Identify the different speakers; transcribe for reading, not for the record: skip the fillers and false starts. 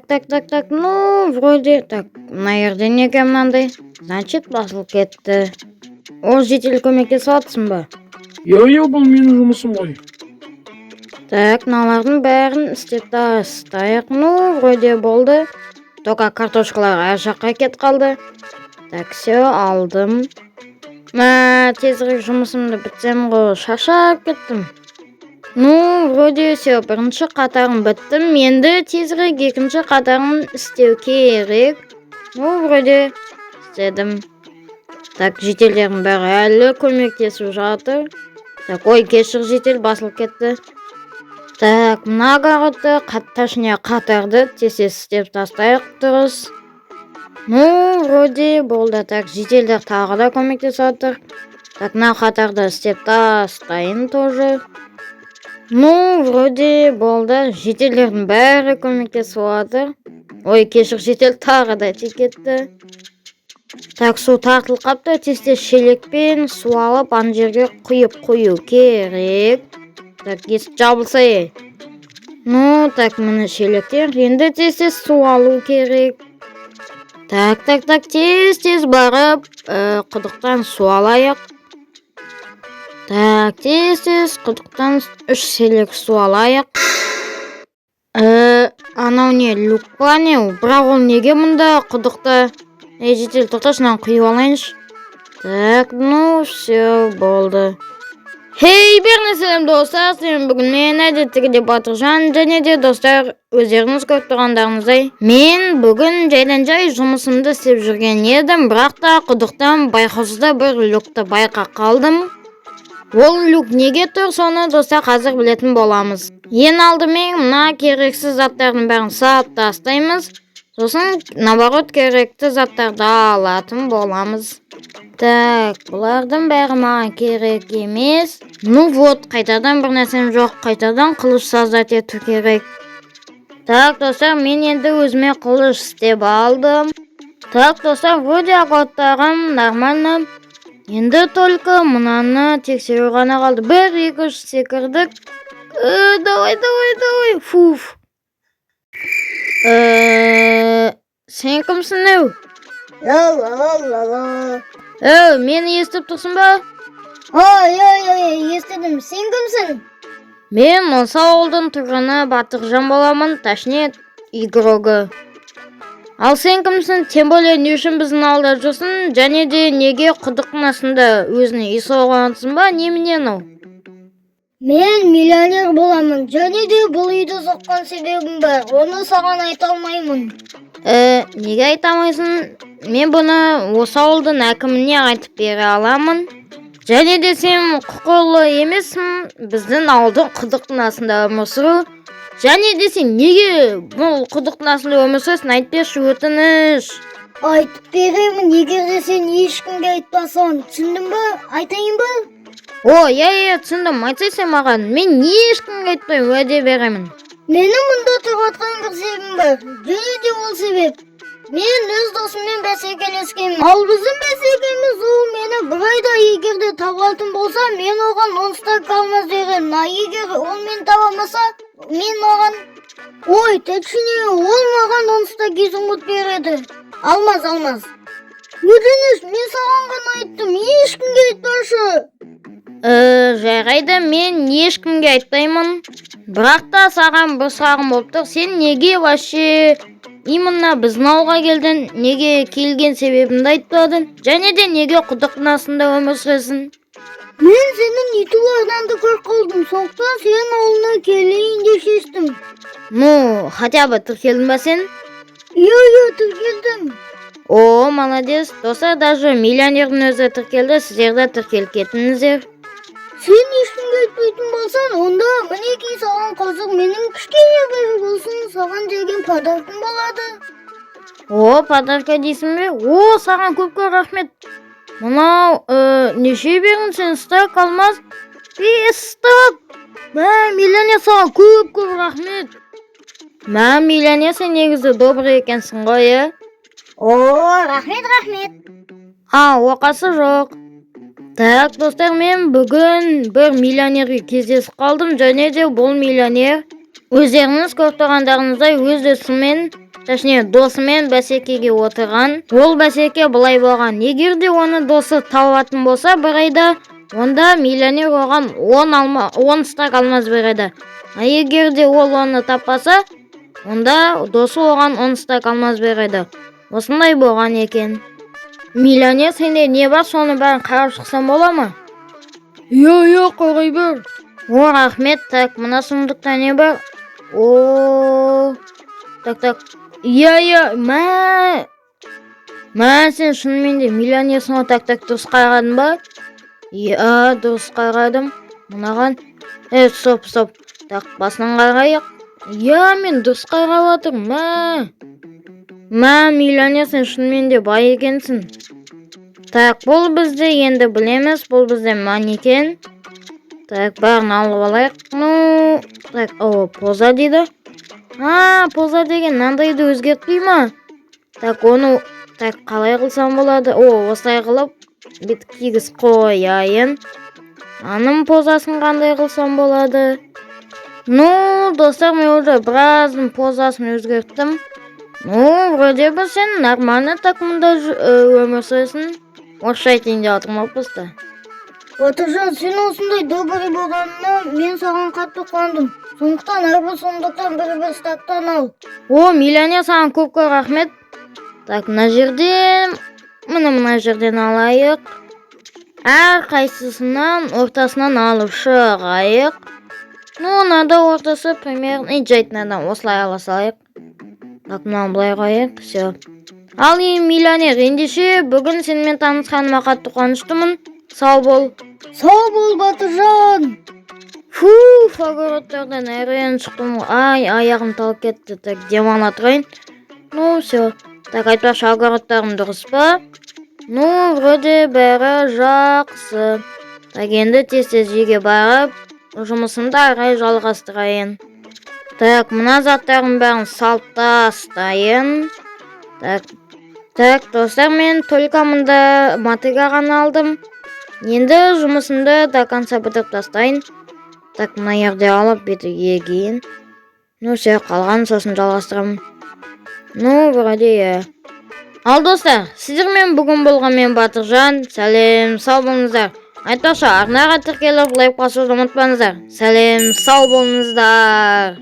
Speaker 1: Так. Ну, вроде так. Мына жерде неге мынандай? Значит, басылып кетті. Ол жедел көмектесіп жатсың ба?
Speaker 2: Иә, бұл менің жұмысым ғой.
Speaker 1: Так, мыналардың бәрін істеп тастайық. Ну, вроде болды. Только картошкалар ар жаққа кетіп қалды. Так, все, алдым. Тезірек жұмысымды бітсем ғой, шаршап кеттім. Ну, вроде все, бірінші қатарым біттім. Енді тезірек екінші қатарым істеу керек. Ну, вроде істедім. Так, жетелердің бәрі әлі көмектесіп жатыр. Так, ой, кешір, жетел басылып кетті. Так, мына огородты, точнее қатарды тез істеп тастайық дұрыс. Ну, вроде болды. Так, жетелдер тағы да көмектесіп жатыр. Так, мына қатарды істеп тастайын тоже. Ну, вроде болды. Жетелердің бәрі көмектесіп жатыр. Ой, кешір, жетел тағы да тиіп кетті. Так, су тартылып қапты. Тез шелекпен су алып, ана жерге құйып қою керек. Так, есік жабылса. Ну, так, міне шелектер. Енді тез су алу керек. Так, тез барып, құдықтан су алайық. Так, тез құдықтан 3 шелек су алайық. Анау не, люк па не? Бірақ ол неге мұнда құдықта? Жетел, тоқташынан құйып алайыншы. Так, ну, все, болды. Хей, беріне сәлем достар, сен бүгін мен әдеттегідей Батыржан, және де достар, өздеріңіз көріп тұрғандарыңыздай, мен бүгін жайдан жай жұмысымды істеп жүрген едім, бірақ та құдықтан байқаусызда бір люкты байқап қалдым. Ол люк неге тұр, соны достар қазір білетін боламыз. Ең алдымен мына керексіз заттардың бәрін салып тастаймыз. Сосын наоборот керекті заттарды алатын боламыз. Так, бұлардың бәрі маған керек емес. Ну вот, қайтадан бір нәрсем жоқ, қайтадан қылыш создать ету керек. Так, достар, мен енді өзіме қылыш істеп алдым. Так, достар, вроде огородтарым нормально. Енді только мынаны тексеру ғана қалды. 1, 2, 3 секірдік. Давай. Фуф. Сен кімсің әу? Мені естіп тұрсың ба?
Speaker 3: Естідім. Сен кімсің?
Speaker 1: Мен осы ауылдың тұрғыны Батыржан боламын, точнее, игрогы. Ал сен кімсің? Тем более не үшін біздің ауылда жүрсің, және де неге құдықтың астында өзіне үй соғансың ба? Немене анау?
Speaker 3: Мен миллионер боламын, және де бұл үйді соққан себебім бар. Оны саған айта алмаймын.
Speaker 1: Неге айта алмайсың? Мен бұны осы ауылдың әкіміне айтып бере аламын. Және де сен құқылы емессің, біздің ауылдың құдықтың астында өмір сүру. Және де сен неге бұл құдықтың астында өмір сүресің, айтып берші, өтініш.
Speaker 3: Айтып беремін, егер де сен ешкімге айтпасаң, түсіндің ба? Айтайын ба?
Speaker 1: Иә, түсіндім, айтсайсың маған. Мен ешкімге айтпай уәде беремін.
Speaker 3: Менің мұнда тұрып жатқан бір себебім бар, және де ол себеп. Мен өз досыммен бәсекелескенмін. Ал біздің бәсекеміз ол мені бір айда егер де табатын болса, мен оған 10 стак алмаз беремін. Егер ол мені табамаса, мен оған... точнее, ол маған 10 стак изумруд береді. Алмаз. Өтініш, мен саған ғана айттым, ешкімге айтпашы.
Speaker 1: Жарайды, мен ешкімге айтпаймын. Бірақ та саған бір сұрағым болып тұр. Сен неге вообще именно біздің ауылға келдің? Неге келген себебімді айтпадың? Және де неге құдықтың астында өмір сүресің?
Speaker 3: Мен сенің ютуберданды көріп қалдым, сондықтан сенің ауылына келейін деп шештім.
Speaker 1: Ну, хотя бы тіркелдің ба сен?
Speaker 3: Иә, тіркелдім.
Speaker 1: Молодец. Достар, даже миллионердің өзі тіркелді, сіздер де тіркеліп кетіңіздер.
Speaker 3: Сен ешкімге айтпайтын болсан, онда мінекей саған қазір менің кішкене бір болсын, саған деген подаркым болады.
Speaker 1: Подарка дейсің бе? Саған көп рахмет. Мынау, неше бердің сен? Стак алмаз? 5 стак. Миллионер, саған көп рахмет. Миллионер, сен негізі добрый екенсің ғой,
Speaker 3: рахмет.
Speaker 1: Оқасы жоқ. Так, достар, мен бүгін бір миллионерге кездесіп қалдым, және де бұл миллионер өздеріңіз көріп тұрғандарыңыздай өз досымен точнее досымен бәсекеге отырған. Ол бәсеке былай болған: егерде оны досы табатын болса бір айда, онда миллионер оған 10 стак алмаз береді. А егерде ол оны таппаса, онда досы оған 10 стак алмаз береді. Осындай болған екен. Миллионер, сенде не бар, соны бәрін қарап шықсам бола ма?
Speaker 2: Йо, қойғай бер.
Speaker 1: О, рахмет. Так, мына сұмдықта не бар? О, так. Иә, мә, сен шынымен де миллионерсің. Так, дұрыс қарадың ба? Иә, дұрыс қарадым. Мынаған. Стоп. Так, басынан қарайық. Иә, мен дұрыс қарап отырмын. Мә, миллионер, сен шынымен де бай екенсің. Так, бұл бізде енді білеміз. Бұл бізде манекен. Так, бәрін алып алайық. Так, поза дейді. Поза деген мынандайды өзгертпей ма? Так, оны қалай қылсам болады? Осылай қылып бет кигіз қояйын. Аның позасын қандай қылсам болады? Достар, мен уже біразын позасын өзгерттім. Вроде бы сен нормально так мұнда өмір сүресің. Орысша айтайын деп отырмаппыз да.
Speaker 3: Батыржан, сен осындай добрый болғанына мен саған қатты қуандым. Сондықтан әрбір сұмдықтан бір стактан ал.
Speaker 1: Миллионер, саған көп рахмет. Так, мына жерден алайық. Әр қайсысынан ортасынан алып шығайық. Мынада ортасы примерно жайтынадан осылай ала салайық. Так, мынаны былай қойайық. Все. Ал миллионер, ендеше бүгін сенімен танысқаныма қатты қуаныштымын. Сау бол.
Speaker 3: Сау бол, Батыржан.
Speaker 1: Огородтардан әрең шықтым. Аяғым талып кетті. Так, демала тұрайын. Все. Так, айтпақшы, огородтарым дұрыс па? Вроде бәрі жақсы. Так, енді тез жерге барып, жұмысымды арай жалғастырайын. Так, мына заттарым бәрін салып тастайын. Так, достар, мен только мұнда мотыга ғана алдым. Енді жұмысымды до конца бітіріп тастайын. Так, мына жерде алып бетіге кейін. Все, қалған сосын жалғастырамын. Вроде. Ал достар, сіздермен бүгін болған мен Батыржан. Сәлем, сау болыңыздар. Айтпақшы, арнаға тіркеліп лайк басуды ұмытпаңыздар. Сәлем, сау болыңыздар.